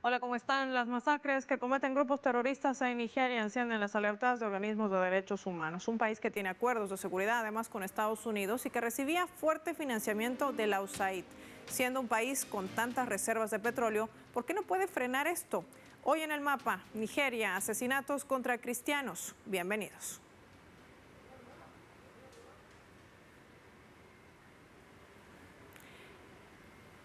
Hola, ¿cómo están? Las masacres que cometen grupos terroristas en Nigeria encienden las alertas de organismos de derechos humanos. Un país que tiene acuerdos de seguridad además con Estados Unidos y que recibía fuerte financiamiento de la USAID. Siendo un país con tantas reservas de petróleo, ¿por qué no puede frenar esto? Hoy en el mapa, Nigeria, asesinatos contra cristianos. Bienvenidos.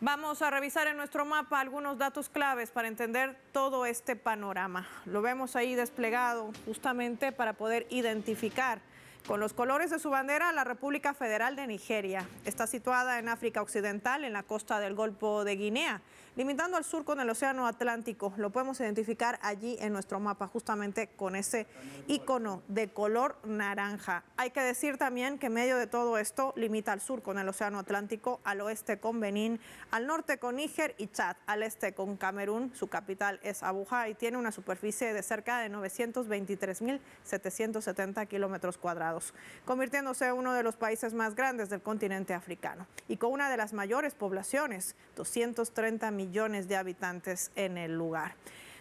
Vamos a revisar en nuestro mapa algunos datos claves para entender todo este panorama. Lo vemos ahí desplegado justamente para poder identificar con los colores de su bandera la República Federal de Nigeria. Está situada en África Occidental, en la costa del Golfo de Guinea, limitando al sur con el Océano Atlántico. Lo podemos identificar allí en nuestro mapa justamente con ese icono de color naranja. Hay que decir también que en medio de todo esto limita al sur con el Océano Atlántico, al oeste con Benín, al norte con Níger y Chad, al este con Camerún. Su capital es Abuja y tiene una superficie de cerca de 923.770 kilómetros cuadrados, convirtiéndose en uno de los países más grandes del continente africano y con una de las mayores poblaciones, 230 millones de habitantes en el lugar.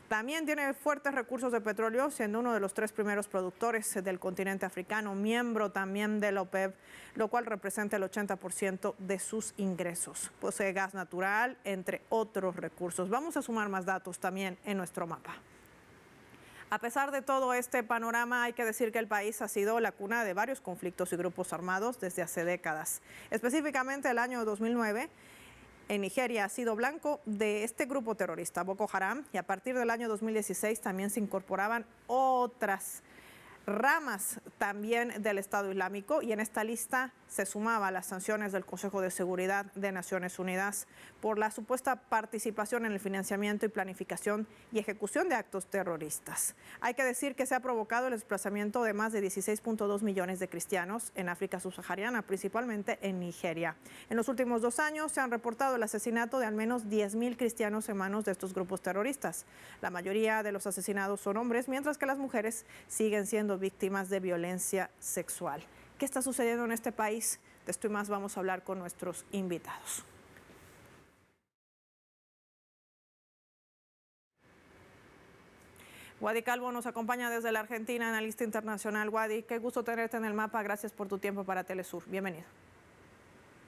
También tiene fuertes recursos de petróleo, siendo uno de los 3 primeros productores del continente africano, miembro también de la OPEP, lo cual representa el 80% de sus ingresos. Posee gas natural, entre otros recursos. Vamos a sumar más datos también en nuestro mapa. A pesar de todo este panorama, hay que decir que el país ha sido la cuna de varios conflictos y grupos armados desde hace décadas. Específicamente el año 2009, en Nigeria ha sido blanco de este grupo terrorista, Boko Haram, y a partir del año 2016 también se incorporaban otras ramas también del Estado Islámico, y en esta lista se sumaba las sanciones del Consejo de Seguridad de Naciones Unidas por la supuesta participación en el financiamiento y planificación y ejecución de actos terroristas. Hay que decir que se ha provocado el desplazamiento de más de 16.2 millones de cristianos en África subsahariana, principalmente en Nigeria. En los últimos 2 años se han reportado el asesinato de al menos 10.000 cristianos en manos de estos grupos terroristas. La mayoría de los asesinados son hombres, mientras que las mujeres siguen siendo víctimas de violencia sexual. ¿Qué está sucediendo en este país? De esto y más vamos a hablar con nuestros invitados. Wadi Calvo nos acompaña desde la Argentina, analista internacional. Wadi, qué gusto tenerte en el mapa. Gracias por tu tiempo para Telesur. Bienvenido.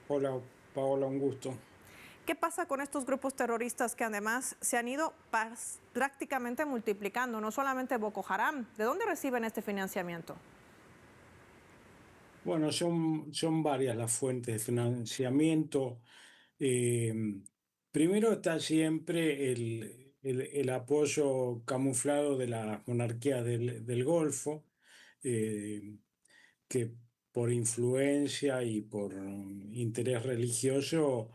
Hola, Paola, un gusto. ¿Qué pasa con estos grupos terroristas que además se han ido prácticamente multiplicando? No solamente Boko Haram. ¿De dónde reciben este financiamiento? Bueno, son varias las fuentes de financiamiento. Eh, Primero está siempre el apoyo camuflado de las monarquías del Golfo, eh, que por influencia y por interés religioso,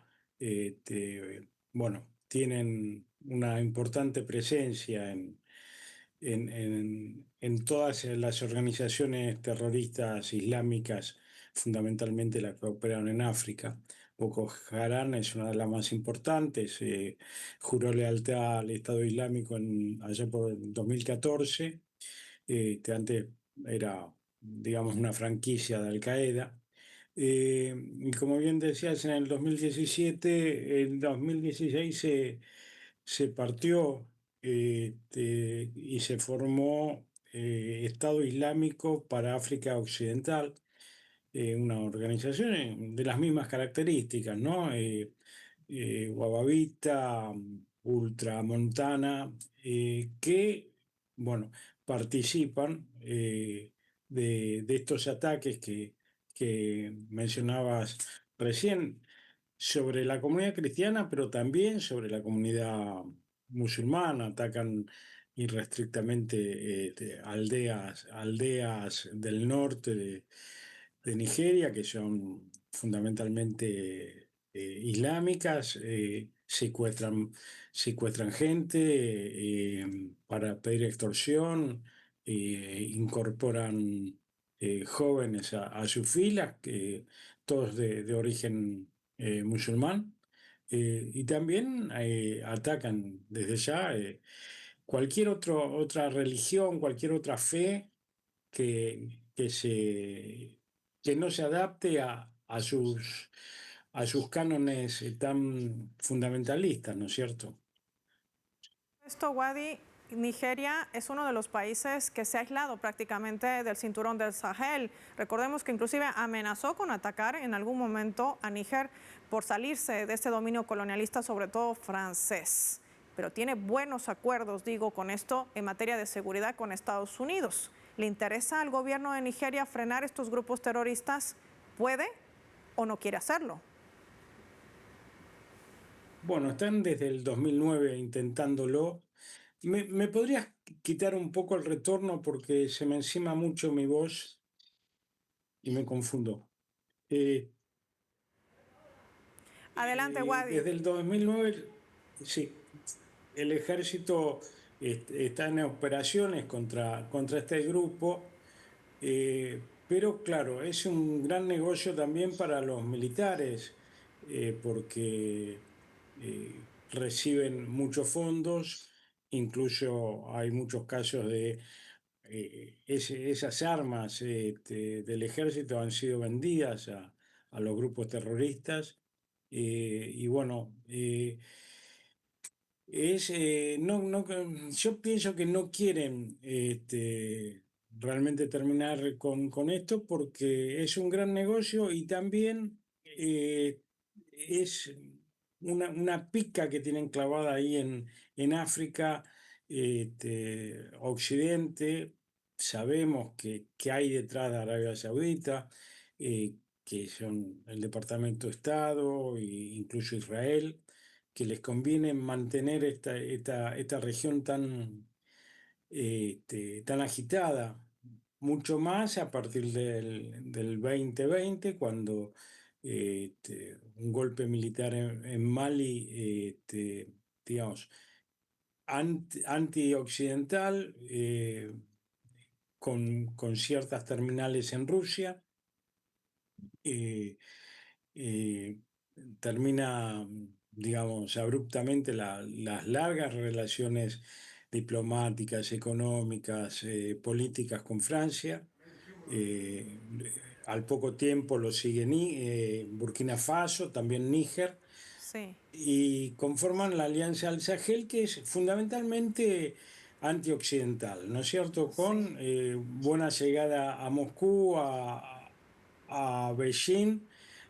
bueno, tienen una importante presencia en todas las organizaciones terroristas islámicas, fundamentalmente las que operan en África. Boko Haram es una de las más importantes, juró lealtad al Estado Islámico allá por el 2014, que antes era, digamos, una franquicia de Al Qaeda. Y como bien decías, en el 2017, el 2016 se partió, y se formó Estado Islámico para África Occidental, una organización de las mismas características, ¿no? Wahhabita, ultramontana, que, bueno, participan de estos ataques que mencionabas recién sobre la comunidad cristiana, pero también sobre la comunidad musulmana. Atacan irrestrictamente aldeas del norte de Nigeria, que son fundamentalmente islámicas. Secuestran gente para pedir extorsión, incorporan jóvenes a sus filas, todos de origen musulmán, y también atacan desde ya otra religión, cualquier otra fe que no se adapte a sus cánones tan fundamentalistas, ¿no es cierto? Esto, Wadi, Nigeria es uno de los países que se ha aislado prácticamente del cinturón del Sahel. Recordemos que inclusive amenazó con atacar en algún momento a Níger por salirse de este dominio colonialista, sobre todo francés. Pero tiene buenos acuerdos, digo, con esto en materia de seguridad con Estados Unidos. ¿Le interesa al gobierno de Nigeria frenar estos grupos terroristas? ¿Puede o no quiere hacerlo? Bueno, están desde el 2009 intentándolo. ¿Me podrías quitar un poco el retorno porque se me encima mucho mi voz y me confundo? Eh, Adelante, Wadi. Desde el 2009, sí, el ejército está en operaciones contra este grupo, pero claro, es un gran negocio también para los militares, porque reciben muchos fondos, incluso hay muchos casos de esas armas del ejército han sido vendidas a los grupos terroristas. Y bueno, yo pienso que no quieren realmente terminar con esto porque es un gran negocio y también es una pica que tienen clavada ahí en África Occidente. Sabemos que hay detrás de Arabia Saudita, que son el Departamento de Estado e incluso Israel, que les conviene mantener esta región tan agitada, mucho más a partir del 2020, cuando un golpe militar en Mali, digamos, antioccidental, con ciertas terminales en Rusia, eh, eh, termina, digamos, abruptamente las largas relaciones diplomáticas, económicas, políticas con Francia. Eh, Al poco tiempo lo sigue Burkina Faso, también Níger, Sí. y conforman la Alianza del Sahel, que es fundamentalmente antioccidental, ¿no es cierto? Sí. Con buena llegada a Moscú, a Beijing,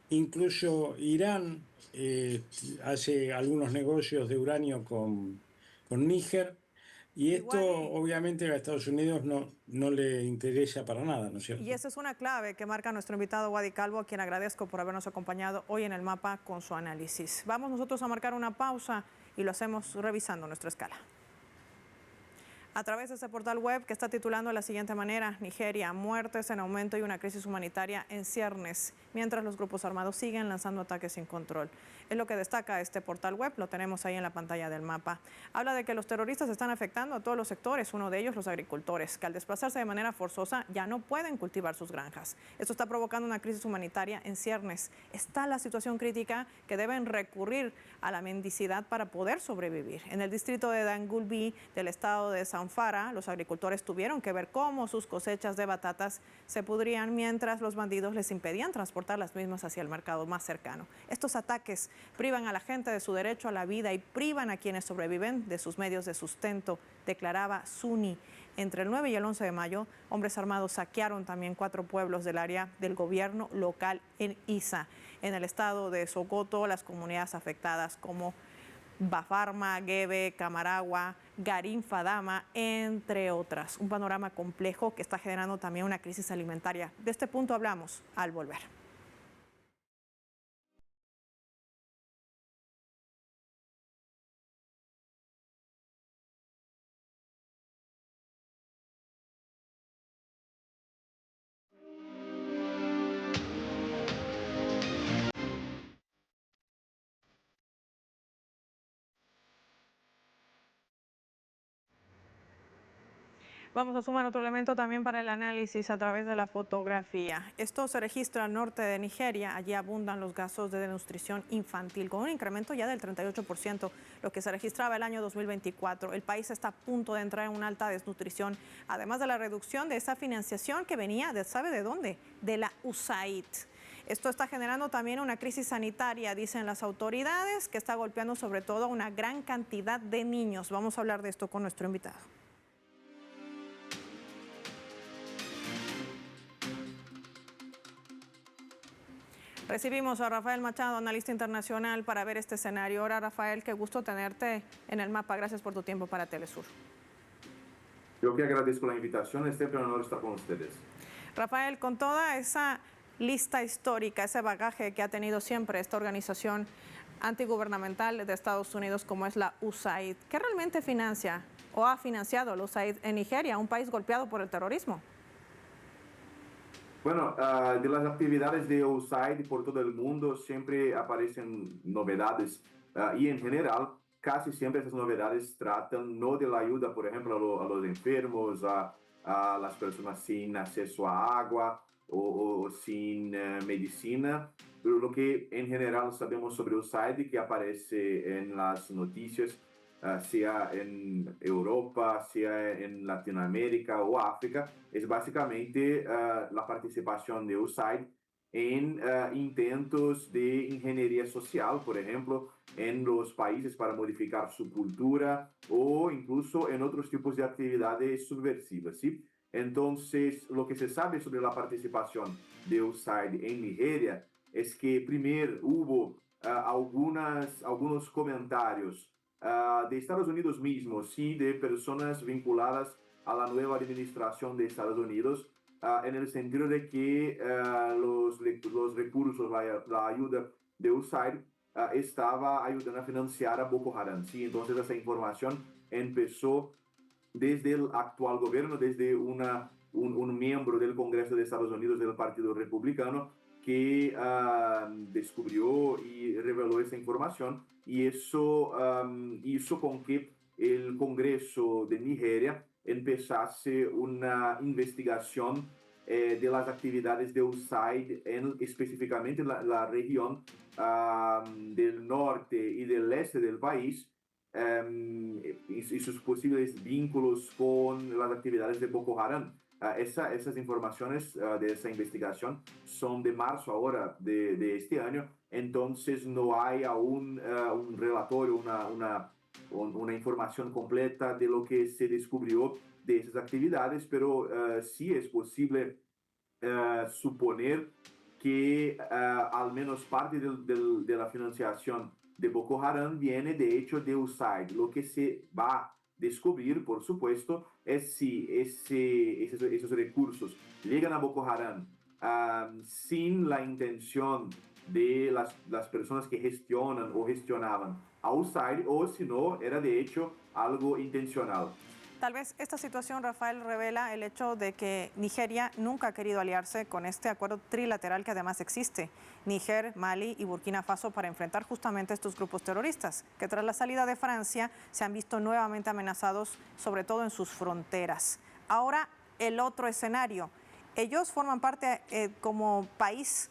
incluso Irán hace algunos negocios de uranio con Níger, y Y esto Wadi, obviamente a Estados Unidos no le interesa para nada, ¿no es y cierto? esa es una clave que marca nuestro invitado Wadi Calvo, a quien agradezco por habernos acompañado hoy en el mapa con su análisis. Vamos nosotros a marcar una pausa y lo hacemos revisando nuestra escala. A través de este portal web que está titulando de la siguiente manera: Nigeria, muertes en aumento y una crisis humanitaria en ciernes, mientras los grupos armados siguen lanzando ataques sin control. Es lo que destaca este portal web, lo tenemos ahí en la pantalla del mapa. Habla de que los terroristas están afectando a todos los sectores, uno de ellos los agricultores, que al desplazarse de manera forzosa ya no pueden cultivar sus granjas. Esto está provocando una crisis humanitaria en ciernes. Está la situación crítica que deben recurrir a la mendicidad para poder sobrevivir. En el distrito de Dangulbi del estado de Zamfara, los agricultores tuvieron que ver cómo sus cosechas de batatas se pudrían mientras los bandidos les impedían transportar las mismas hacia el mercado más cercano. Estos ataques privan a la gente de su derecho a la vida y privan a quienes sobreviven de sus medios de sustento, declaraba Suni. Entre el 9 y el 11 de mayo, hombres armados saquearon también 4 pueblos del área del gobierno local en Isa. En el estado de Sokoto, las comunidades afectadas como Bafarma, Gebe, Camaragua, Garín Fadama, entre otras. Un panorama complejo que está generando también una crisis alimentaria. De este punto hablamos al volver. Vamos a sumar otro elemento también para el análisis a través de la fotografía. Esto se registra al norte de Nigeria. Allí abundan los casos de desnutrición infantil, con un incremento ya del 38%, lo que se registraba el año 2024. El país está a punto de entrar en una alta desnutrición, además de la reducción de esa financiación que venía, ¿sabe de dónde? De la USAID. Esto está generando también una crisis sanitaria, dicen las autoridades, que está golpeando sobre todo a una gran cantidad de niños. Vamos a hablar de esto con nuestro invitado. Recibimos a Rafael Machado, analista internacional, para ver este escenario. Ahora, Rafael, qué gusto tenerte en el mapa. Gracias por tu tiempo para Telesur. Yo que agradezco la invitación, es siempre un honor estar con ustedes. Rafael, con toda esa lista histórica, ese bagaje que ha tenido siempre esta organización antigubernamental de Estados Unidos como es la USAID, ¿qué realmente financia o ha financiado la USAID en Nigeria, un país golpeado por el terrorismo? Bueno, de las actividades de USAID por todo el mundo siempre aparecen novedades y en general casi siempre esas novedades tratan no de la ayuda, por ejemplo, a los enfermos, a las personas sin acceso a agua o sin medicina, pero lo que en general sabemos sobre USAID que aparece en las noticias, sea en Europa, sea en Latinoamérica o África, es básicamente la participación de USAID en intentos de ingeniería social, por ejemplo, en los países para modificar su cultura o incluso en otros tipos de actividades subversivas, ¿sí? Entonces, lo que se sabe sobre la participación de USAID en Nigeria es que primero hubo algunos comentarios de Estados Unidos mismo, sí, de personas vinculadas a la nueva administración de Estados Unidos, en el sentido de que los recursos, la ayuda de USAID estaba ayudando a financiar a Boko Haram. ¿Sí? Entonces esa información empezó desde el actual gobierno, desde un miembro del Congreso de Estados Unidos del Partido Republicano que descubrió y reveló esa información, y eso hizo con que el Congreso de Nigeria empezase una investigación de las actividades de USAID específicamente la región del norte y del este del país, y sus posibles vínculos con las actividades de Boko Haram. Esas informaciones de esa investigación son de marzo ahora de este año, entonces no hay aún un relatorio, una información completa de lo que se descubrió de esas actividades, pero sí es posible suponer que al menos parte de la financiación de Boko Haram viene de hecho de USAID. Lo que se va a descubrir, por supuesto, es si esos recursos llegan a Boko Haram sin la intención de las personas que gestionan o gestionaban a USAID, o si no, era de hecho algo intencional. Tal vez esta situación, Rafael, revela el hecho de que Nigeria nunca ha querido aliarse con este acuerdo trilateral que además existe, Níger, Mali y Burkina Faso, para enfrentar justamente a estos grupos terroristas, que tras la salida de Francia se han visto nuevamente amenazados, sobre todo en sus fronteras. Ahora, el otro escenario. Ellos forman parte como país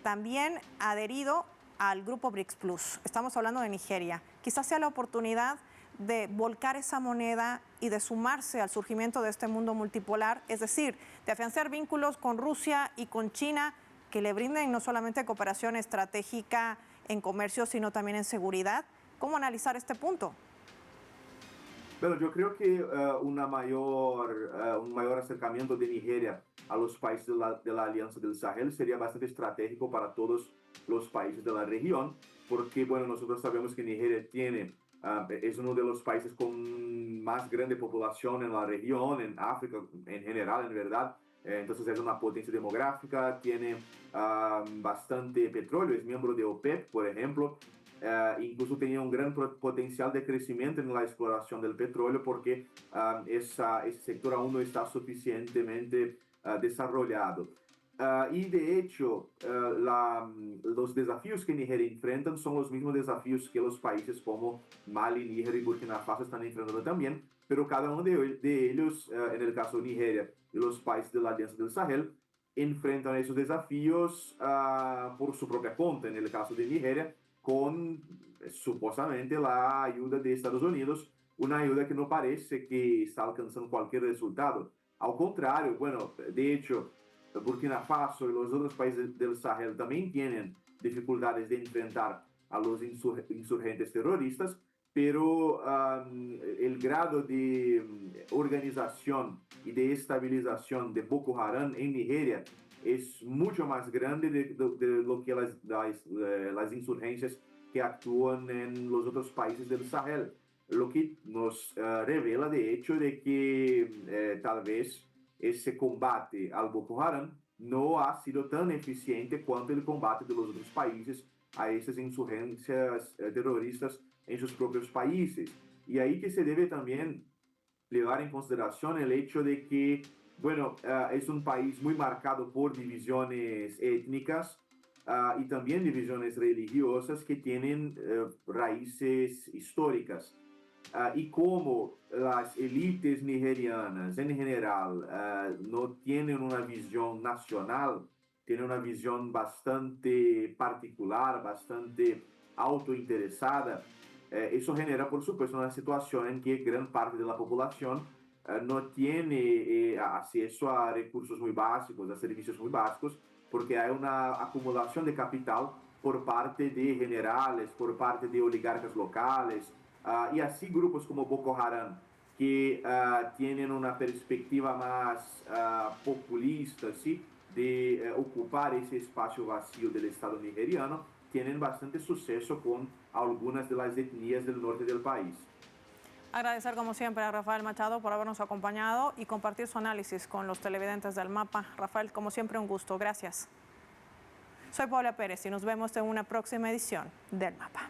también adherido al grupo BRICS Plus. Estamos hablando de Nigeria. Quizás sea la oportunidad de volcar esa moneda y de sumarse al surgimiento de este mundo multipolar, es decir, de afianzar vínculos con Rusia y con China que le brinden no solamente cooperación estratégica en comercio, sino también en seguridad. ¿Cómo analizar este punto? Bueno, yo creo que un mayor acercamiento de Nigeria a los países de la Alianza del Sahel sería bastante estratégico para todos los países de la región, porque, bueno, nosotros sabemos que Nigeria es uno de los países con más grande población en la región, en África en general, en verdad. Entonces es una potencia demográfica, tiene bastante petróleo, es miembro de OPEP, por ejemplo. Incluso tenía un gran potencial de crecimiento en la exploración del petróleo, porque ese sector aún no está suficientemente desarrollado. Y de hecho, los desafíos que Nigeria enfrentan son los mismos desafíos que los países como Mali, Níger y Burkina Faso están enfrentando también, pero cada uno de ellos, en el caso de Nigeria y los países de la Alianza del Sahel, enfrentan esos desafíos por su propia cuenta. En el caso de Nigeria, con supuestamente la ayuda de Estados Unidos, una ayuda que no parece que está alcanzando cualquier resultado. Al contrario, bueno, de hecho, Burkina Faso y los otros países del Sahel también tienen dificultades de enfrentar a los insurgentes terroristas, pero el grado de organización y de estabilización de Boko Haram en Nigeria es mucho más grande de lo que las insurgencias que actúan en los otros países del Sahel, lo que nos revela de hecho de que tal vez ese combate al Boko Haram no ha sido tan eficiente cuanto el combate de los otros países a esas insurgencias terroristas en sus propios países. Y ahí que se debe también llevar en consideración el hecho de que, bueno, es un país muy marcado por divisiones étnicas y también divisiones religiosas que tienen raíces históricas. Y como las élites nigerianas en general no tienen una visión nacional, tienen una visión bastante particular, bastante autointeresada, eso genera, por supuesto, una situación en que gran parte de la población no tiene acceso a recursos muy básicos, a servicios muy básicos, porque hay una acumulación de capital por parte de generales, por parte de oligarcas locales, y así grupos como Boko Haram, que tienen una perspectiva más populista, ¿sí?, de ocupar ese espacio vacío del Estado nigeriano, tienen bastante suceso con algunas de las etnias del norte del país. Agradecer como siempre a Rafael Machado por habernos acompañado y compartir su análisis con los televidentes del Mapa. Rafael, como siempre, un gusto. Gracias. Soy Paula Pérez y nos vemos en una próxima edición del Mapa.